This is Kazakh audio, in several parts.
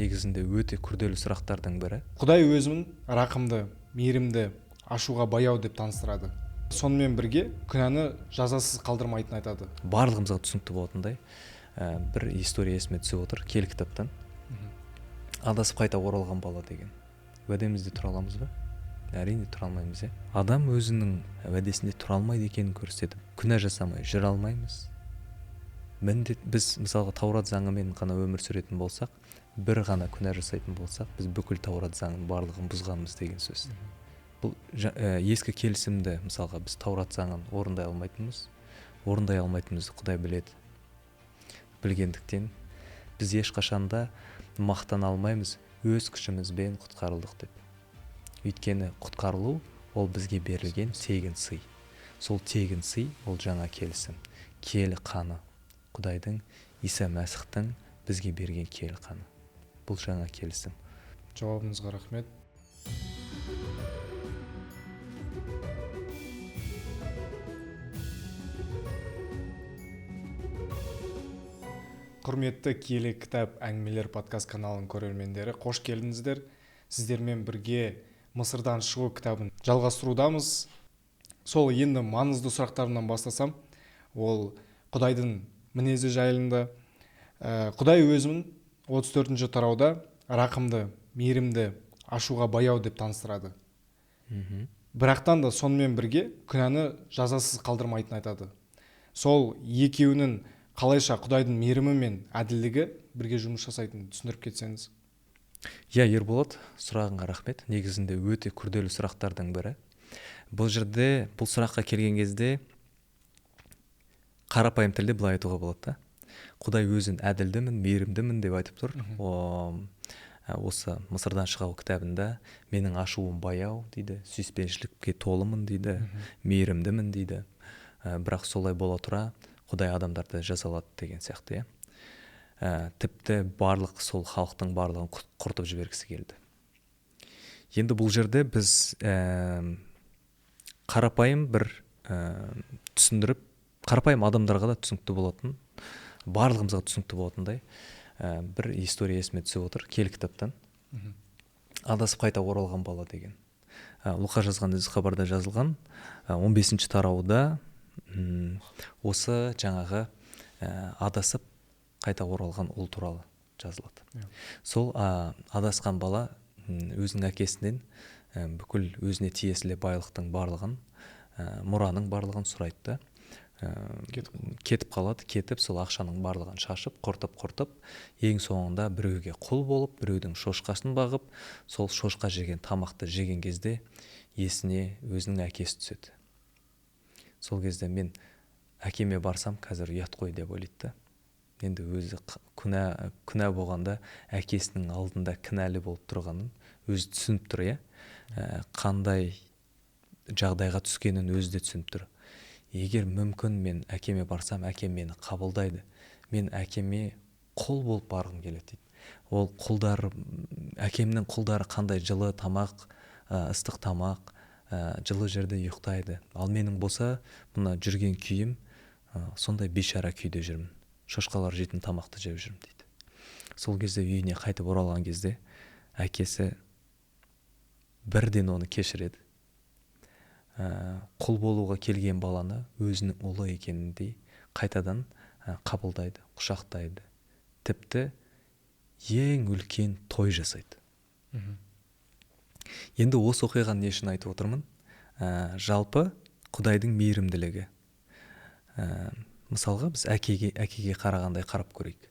негізінде өте күрделі сұрақтардың бірі. Құдай өзін рақымды, мейірімді, ашуға баяу деп таныстырады. Сонымен бірге күнәні жазасыз қалдырмайтын айтады. Барлығымызға түсінікті болатындай бір история есіме түсіп отыр, киелі кітаптан. Адасып қайта оралған бала деген. Уәдемізде тұра аламыз ба? Әрине тұра алмаймыз. Адам өзінің уәдесінде тұра алмайды екенін көрсетіп, күнә жасамай жүре алмаймыз. Біз мысалға Таурат заңымен ғана өмір сүретін болсақ, бір ғана күнә жасайтын болсақ, біз бүкіл Таурат заңын барлығын бұзғанбыз деген сөз. Бұл ескі келісімді, мысалға біз Таурат заңын орындай алмайтынымызды Құдай біледі. Білгендіктен біз ешқашанда мақтана алмаймыз, өз күшімізбен құтқарылдық деп. Өйткені құтқарылу ол бізге берілген тегін сый. Сол тегін сый ол жаңа келісім, киелі қаны. Құдайдың, Иса Мәсіхтің бізге берген киелі қаны. Бұл жаңа келісім. Жауабыңызға рахмет. Құрметті киелі кітап әңгімелер подкаст каналының көрермендері, қош келдіңіздер. Сіздермен бірге Мысырдан шығу кітабын жалғастырудамыз. Сол енді маңызды сұрақтарымнан бастасам, ол Құдайдың мінезі жайында. Құдай өзін 34-ші тарауда рақымды, мейірімді, ашуға баяу деп таныстырады. Бірақтан да сонымен бірге күнәні жазасыз қалдырмайтын айтады. Сол екеуінің қалайша Құдайдың мейірімі мен әділдігі бірге жұмыс жасайтынын түсіндіріп кетсеңіз. Ерболат, сұрағыңа рахмет. Негізінде өте күрделі сұрақтардың бірі. Бұл жерде, бұл сұраққа келген кезде қарапайым тілде былай айтуға болады. Құдай өзін әділдімін, мейірімдімін деп айтып тұр. Осы Мысырдан шығу кітабында менің ашуым баяу дейді, сүйіспеншілікке толымын дейді, мейірімдімін дейді. Бірақ солай бола тұра Құдай адамдарды жазалады деген сияқты. Тіпті барлық сол халықтың барлығын құртып жібергісі келді. Енді бұл жерде біз қарапайым бір түсіндіріп, қарапайым адамдарға да түсінікті болатын, барлығымызға түсінікті болатындай бір история есіме түсіп отыр, киелі кітаптан. Адасып қайта оралған бала деген. Луқа жазған хабарда жазылған 15-ші тарауда осы жаңағы адасып қайта оралған ұл туралы жазылады. Сол адасқан бала өзінің әкесінен бүкіл өзіне тиесілі байлықтың барлығын, мұраның барлығын сұрайды. Кетіп қалады, кетіп сол ақшаның барлығын шашып, құртып, ең соңында біреуге құл болып, біреудің шошқасын бағып, сол шошқа жеген тамақты жеген кезде есіне өзінің әкесі түседі. Сол кезде мен әкеме барсам, қазір ұят қой деп ойлайды. Енді өзі күнә болғанда әкесінің алдында кінәлі болып тұрғанын өзі түсініп тұр, қандай жағдайға түскенін өзі де түсініп тұр. Егер мүмкін мен әкеме барсам, әкем мені қабылдайды. Мен әкеме құл болып барғым келеді дейді. Ол құлдар, әкемнің құлдары қандай жылы тамақ, ыстық тамақ, жылы жерде ұйықтайды. Ал менің болса, мына жүрген күйім сондай бейшара күйде жүрмін. Шошқалар жейтін тамақты жеп жүрмін дейді. Сол кезде үйіне қайтып оралған кезде әкесі бірден оны кешіреді. Құл болуға келген баланы өзінің ұлы екеніндей қайтадан қабылдайды, құшақтайды. Тіпті ең үлкен той жасайды. Енді осы оқиғаны не үшін айтып отырмын? Жалпы Құдайдың мейірімділігі. Мысалға біз әкеге қарағандай қарап көрейік.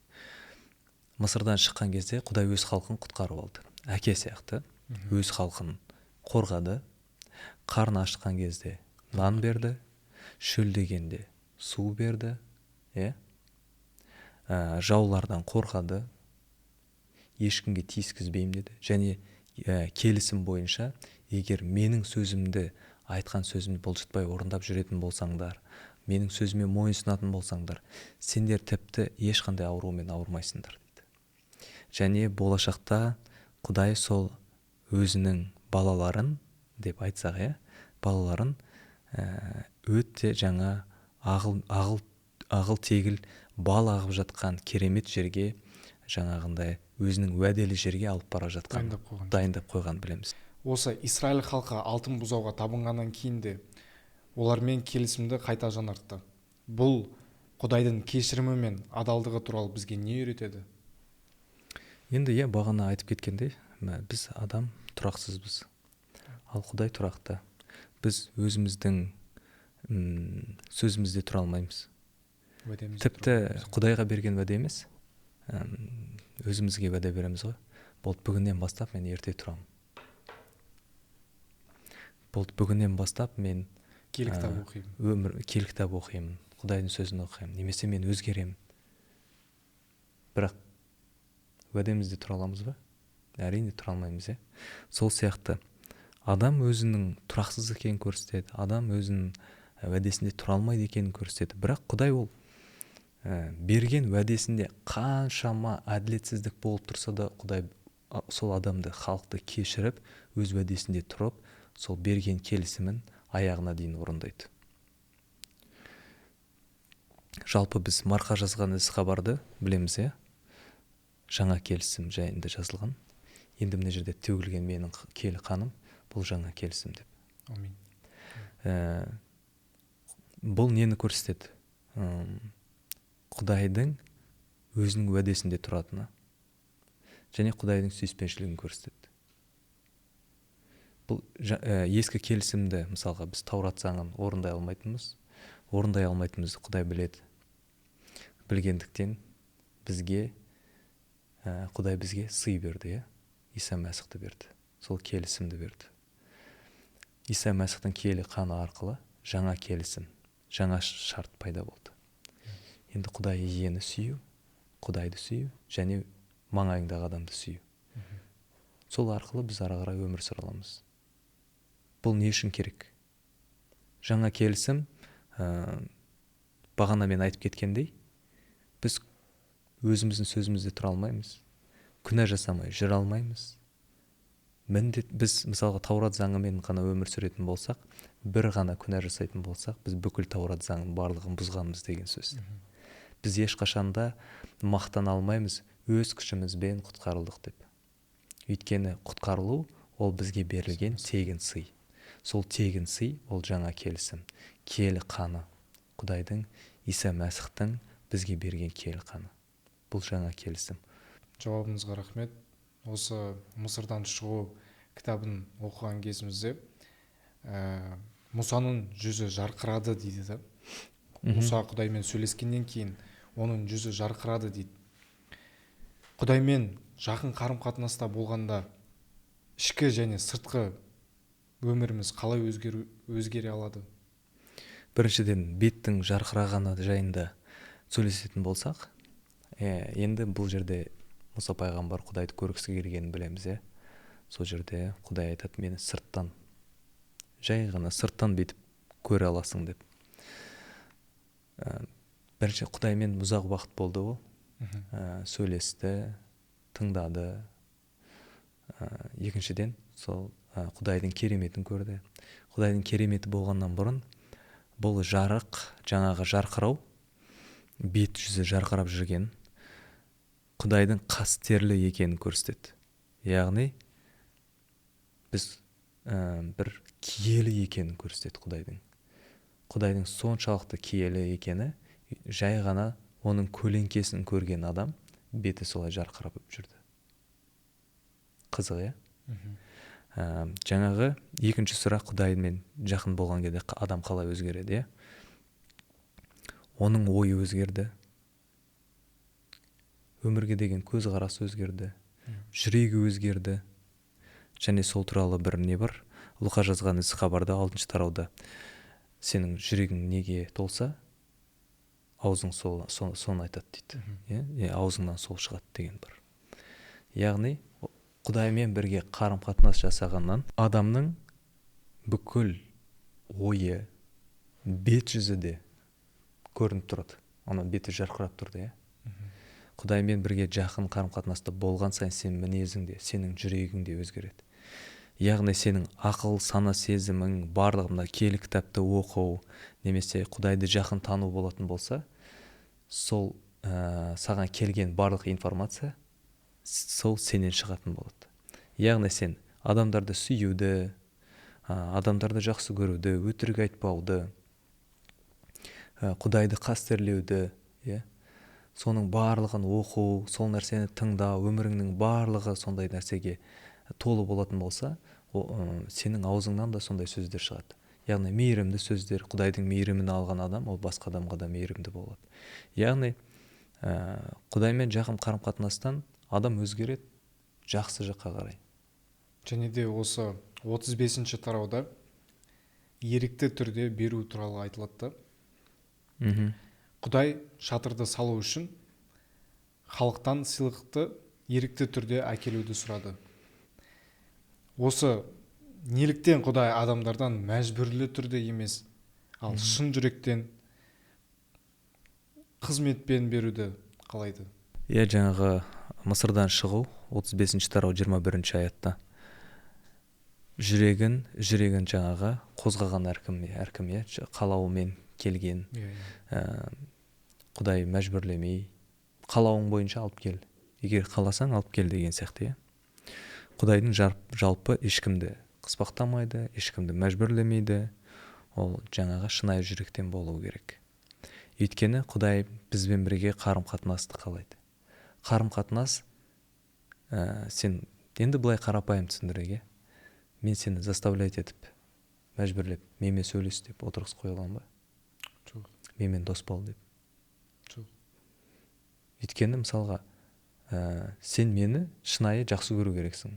Мысырдан шыққан кезде Құдай өз халқын құтқарып алды. Әке сияқты өз халқын қорғады. Қарны ашқан кезде нан берді, шөлдегенде су берді, жаулардан қорғады, ешкімге тиіскізбеймін деді. Және келісім бойынша, егер менің сөзімді, айтқан сөзімді бұлжытпай орындап жүретін болсаңдар, менің сөзіме мойынсұнатын болсаңдар, сендер тіпті ешқандай аурумен ауырмайсыңдар дейді. Және болашақта Құдай сол өзінің балаларын деп айтсақ, балаларын өте жаңа ағыл тегіл бал ағып жатқан керемет жерге жаңағындай өзінің уәделі жерге алып бара жатқан, дайындап қойған білеміз. Осы Израиль халқы алтын бұзауға табынғаннан кейін де олармен келісімді қайта жаңартты. Бұл Құдайдың кешірімі мен адалдығы туралы бізге не үйретеді? Енді бағана айтып кеткендей, біз адам тұрақсызбыз, ал Құдай тұрақты. Біз өзіміздің сөзімізде тұра алмаймыз. Тіпті Құдайға берген уәде емес, өзімізге уәде береміз ғой. Болды, бүгіннен бастап мен ерте тұрамын. Болды, бүгіннен бастап мен киелі кітап оқимын, Құдайдың сөзін оқимын, немесе мен өзгеремін. Бірақ уәдемізде тұра аламыз ба? Әрине тұра алмаймыз. Сол сияқты адам өзінің тұрақсыз екенін көрсетеді, адам өзінің уәдесінде тұра алмайды екенін көрсетеді. Бірақ Құдай ол берген уәдесінде қаншама әділетсіздік болып тұрса да, Құдай сол адамды, халықты кешіріп, өз уәдесінде тұрып, сол берген келісімін аяғына дейін орындайды. Жалпы біз Марқа жазған ісхабарды білеміз, жаңа келісім жайында жазылған. Енді мына жерде төгілген менің киелі қаным, бұл жаңа келісім деп. Амин. Бұл нені көрсетеді? Құдайдың өзінің уәдесінде тұратыны және Құдайдың сүйіспеншілігін көрсетеді. Бұл ескі келісімді, мысалға, біз Таурат заңын орындай алмайтынымызды Құдай біледі. Білгендіктен Құдай бізге сый берді, Иса Мәсіхті берді. Сол келісімді берді. Иса Мәсіхтің киелі қаны арқылы жаңа келісім, жаңа шарт пайда болды. Енді Құдай иені сүю, Құдайды сүю және маңайыңдағы адамды сүю. Сол арқылы біз ары қарай өмір сүре аламыз. Бұл не үшін керек? Жаңа келісім, бағана мен айтып кеткендей, біз өзіміздің сөзімізде тұра алмаймыз, күнә жасамай жүре алмаймыз. Біз мысалға Таурат заңымен ғана өмір сүретін болсақ, бір ғана күнә жасайтын болсақ, біз бүкіл Таурат заңын барлығын бұзғанбыз деген сөз. Біз ешқашанда мақтана алмаймыз, өз күшімізбен құтқарылдық деп. Өйткені құтқарылу ол бізге берілген тегін сый. Сол тегін сый ол жаңа келісім, киелі қаны, Құдайдың, Иса Мәсіхтің бізге берген киелі қаны. Бұл жаңа келісім. Жауабыңызға рахмет. Осы Мысырдан шығу кітабын оқыған кезімізде Мұсаның жүзі жарқырады дейді да. Мұса Құдаймен сөйлескеннен кейін оның жүзі жарқырады дейді. Құдаймен жақын қарым-қатынаста болғанда ішкі және сыртқы өміріміз қалай өзгере алады? Біріншіден, беттің жарқырағаны жайында сөйлесетін болсақ, енді бұл жерде Мұса пайғамбар Құдайды көргісі келгенін білеміз. Сол жерде Құдай айтады, мені сырттан, жай ғана сырттан бетіп көре аласың деп. Бірінші Құдаймен ұзақ уақыт болды ол. Сөйлесті, тыңдады. Екіншіден, сол Құдайдың кереметін көрді. Құдайдың кереметі болғаннан бұрын бұл жарық, жаңағы жарқырау, бет жүзі жарқырап жүрген Құдайдың қастерлі екенін көрсетеді. Яғни біз бір киелі екенін көрсетеді Құдайдың. Құдайдың соншалықты киелі екені, жай ғана оның көлеңкесін көрген адам беті солай жарқырап жүрді. Қызық, жаңағы екінші сұрақ, Құдаймен жақын болған кезде адам қалай өзгереді? Оның ойы өзгерді, өмірге деген көзқарасы өзгерді, жүрегі өзгерді. Және сол туралы бір не бар? Луқа жазған ісхабарда 6-шы тарауда, сенің жүрегің неге толса, аузың соны айтады дейді. Аузыңнан сол шығады деген бар. Яғни Құдаймен бірге қарым-қатынас жасағаннан адамның бүкіл ойы, бет жүзі де көрініп тұрады. Оның беті жарқырап тұрды. Құдаймен бірге жақын қарым-қатынаста болған сайын сенің мінезің де, сенің жүрегің де өзгереді. Яғни сенің ақыл, сана, сезімің барлығында киелі кітапты оқу, немесе Құдайды жақын тану болатын болса, сол саған келген барлық информация сол сенен шығатын болады. Яғни сен адамдарды сүюді, адамдарды жақсы көруді, өтірік айтпауды, Құдайды қастерлеуді, соның барлығын оқу, сол нәрсені тыңдау, өміріңнің барлығы сондай нәрсеге толы болатын болса, сенің аузыңнан да сондай сөздер шығады. Яғни мейірімді сөздер, Құдайдың мейірімін алған адам, ол басқа адамға да мейірімді болады. Яғни Құдаймен жақын қарым-қатынастан адам өзгереді жақсы жаққа қарай. Және де осы 35-ші тарауда ерікті түрде беру туралы айтылады. Құдай шатырды салу үшін халықтан сыйлықты ерікті түрде әкелуді сұрады. Осы неліктен Құдай адамдардан мәжбүрлі түрде емес, ал шын жүректен қызметпен беруді қалайды? Жаңағы Мысырдан шығу 35-ші тарау 21-ші аятта. Жүрегін жаңағы қозғаған әркім, қалауымен келген. Құдай мәжбүрлемей, қалауың бойынша алып кел. Егер қаласаң алып кел деген сияқты. Құдайдың жалпы ешкімді қыспақтамайды, ешкімді мәжбүрлемейді. Ол жаңағы шынайы жүректен болу керек. Өйткені Құдай бізбен бірге қарым-қатынасты қалайды. Қарым-қатынас, сен енді былай қарапайым түсіндіреге, мен сені заставлять етіп, мәжбүрлеп, менімен сөйлес деп отырғыз қоя аламын ба? Жоқ. Менімен дос бол деп. Жоқ. Өйткені мысалға, сен мені шынайы жақсы көру керексің.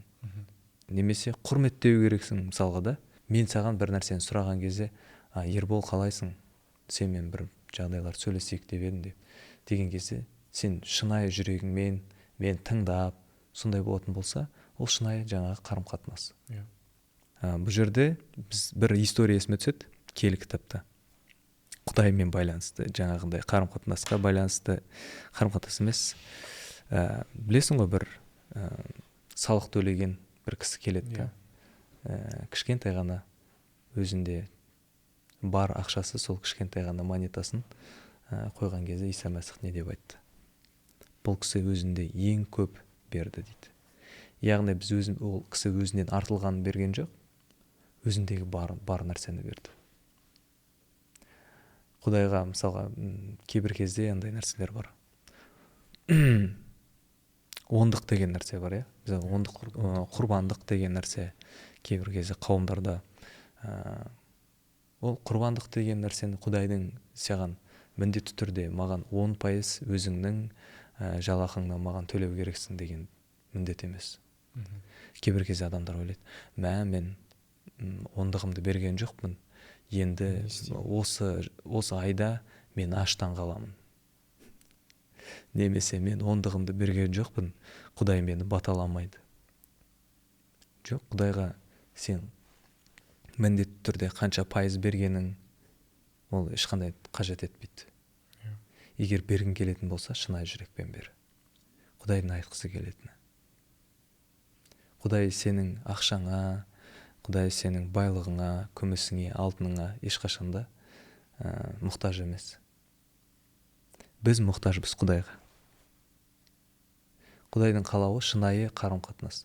Немесе құрметтеу керексің мысалға да. Мен саған бір нәрсені сұраған кезде, Ербол қалайсың? Сенмен бір жағдайлар сөйлесейік деп едім деп. Деген кезде сен шынайы жүрегіңмен мен тыңдап, сондай болатын болса, ол шынайы жаңағы қарым-қатынас. Бұл жерде біз бір история есіме түседі, киелі кітапта. Құдаймен байланысты, жаңағындай қарым-қатынасқа байланысты, қарым-қатынас емес. Білесің ғой, бір салық төлеген бір кісі келеді. Кішкентай ғана өзінде бар ақшасы, сол кішкентай ғана монетасын қойған кезде Иса Мәсіх не деп айтты? Бұл кісі өзінде ең көп берді дейді. Яғни ол кісі өзінен артылғанын берген жоқ, өзіндегі бар нәрсені берді. Құдайға мысалға кейбір кезде андай нәрселер бар. Ондық деген нәрсе бар, құрбандық деген нәрсе кейбір кезде қауымдарда. Ол құрбандық деген нәрсені Құдайдың саған міндетті түрде маған 10% өзіңнің жалақыңнан маған төлеу керексің деген міндет емес. Кейбір кезде адамдар ойлайды, мен ондығымды берген жоқпын, енді осы айда мен аштан қаламын. Немесе мен ондығымды берген жоқпын, Құдай мені баталамайды. Жоқ, Құдайға сен міндетті түрде қанша пайыз бергенің ол ешқандай қажет етпейді. Егер бергің келетін болса, шынайы жүрекпен бер. Құдайдың айтқысы келетіні. Құдай сенің ақшаңа, Құдай сенің байлығыңа, күмісіңе, алтыныңа ешқашанда мұқтаж емес. Біз мұқтажбыз Құдайға. Құдайдың қалауы шынайы қарым-қатынас.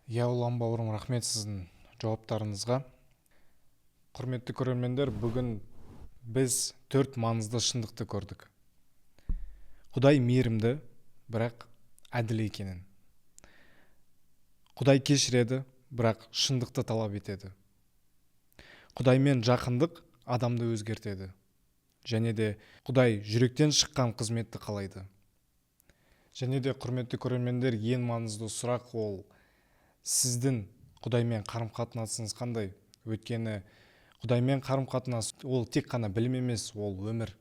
Ұлан бауырым, рахмет сіздің жауаптарыңызға. Құрметті көрермендер, бүгін біз 4 маңызды шындықты көрдік. Құдай мейірімді, бірақ әділ екенін. Құдай кешіреді, бірақ шындықты талап етеді. Құдаймен жақындық адамды өзгертеді. Және де Құдай жүректен шыққан қызметті қалайды. Және де құрметті көрермендер, ең маңызды сұрақ ол сіздің Құдаймен қарым-қатынасыңыз қандай? Өйткені Құдаймен қарым-қатынас ол тек қана білім емес, ол өмір.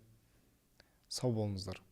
Сау болыңыздар.